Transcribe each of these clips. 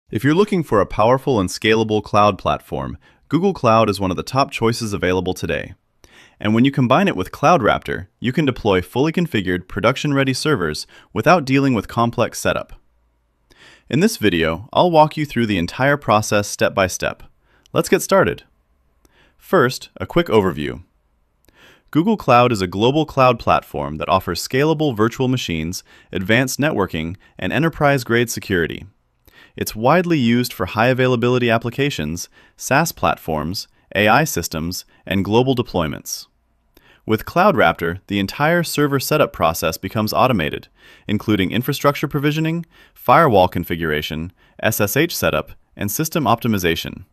If you're looking for a powerful and scalable cloud platform, Google Cloud is one of the top choices available today. And when you combine it with CloudRaptor, you can deploy fully configured, production-ready servers without dealing with complex setup. In this video, I'll walk you through the entire process step by step. Let's get started. First, a quick overview. Google Cloud is a global cloud platform that offers scalable virtual machines, advanced networking, and enterprise-grade security. It's widely used for high-availability applications, SaaS platforms, AI systems, and global deployments. With CloudRaptor, the entire server setup process becomes automated, including infrastructure provisioning, firewall configuration, SSH setup, and system optimization.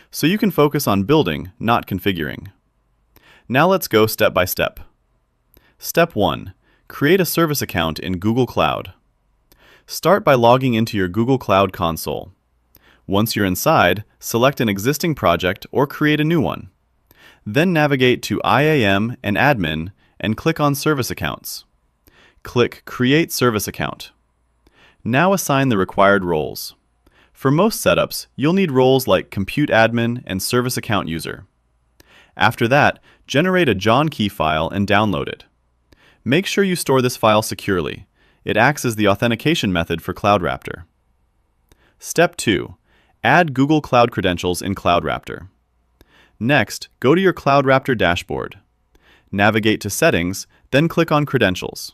So you can focus on building, not configuring. Now let's go step by step. Step 1. Create a service account in Google Cloud. Start by logging into your Google Cloud console. Once you're inside, select an existing project or create a new one. Then navigate to IAM and Admin and click on Service Accounts. Click Create Service Account. Now assign the required roles. For most setups, you'll need roles like Compute Admin and Service Account User. After that, generate a John key file and download it. Make sure you store this file securely. It acts as the authentication method for CloudRaptor. Step 2. Add Google Cloud credentials in CloudRaptor. Next, go to your CloudRaptor dashboard. Navigate to Settings, then click on Credentials.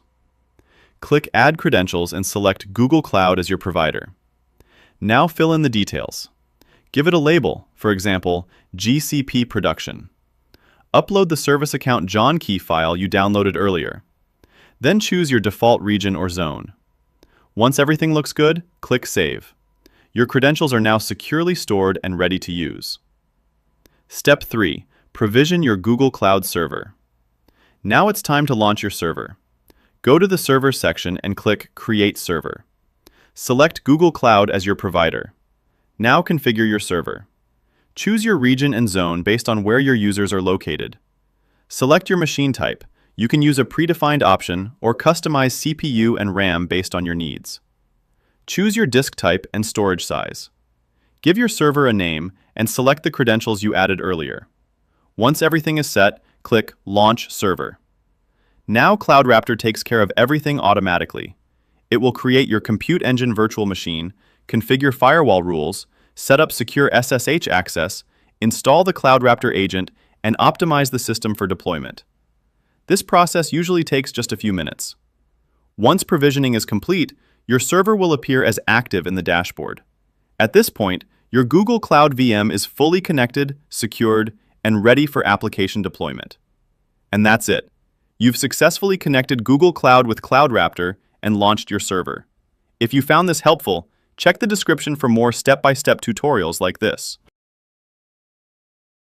Click Add Credentials and select Google Cloud as your provider. Now fill in the details. Give it a label, for example, GCP Production. Upload the service account John key file you downloaded earlier. Then choose your default region or zone. Once everything looks good, click Save. Your credentials are now securely stored and ready to use. Step 3. Provision your Google Cloud server. Now it's time to launch your server. Go to the Server section and click Create Server. Select Google Cloud as your provider. Now configure your server. Choose your region and zone based on where your users are located. Select your machine type. You can use a predefined option or customize CPU and RAM based on your needs. Choose your disk type and storage size. Give your server a name and select the credentials you added earlier. Once everything is set, click Launch Server. Now CloudRaptor takes care of everything automatically. It will create your compute engine virtual machine, configure firewall rules, set up secure SSH access, install the CloudRaptor agent, and optimize the system for deployment. This process usually takes just a few minutes. Once provisioning is complete, your server will appear as active in the dashboard. At this point, your Google Cloud VM is fully connected, secured, and ready for application deployment. And that's it. You've successfully connected Google Cloud with CloudRaptor and launched your server. If you found this helpful, check the description for more step-by-step tutorials like this.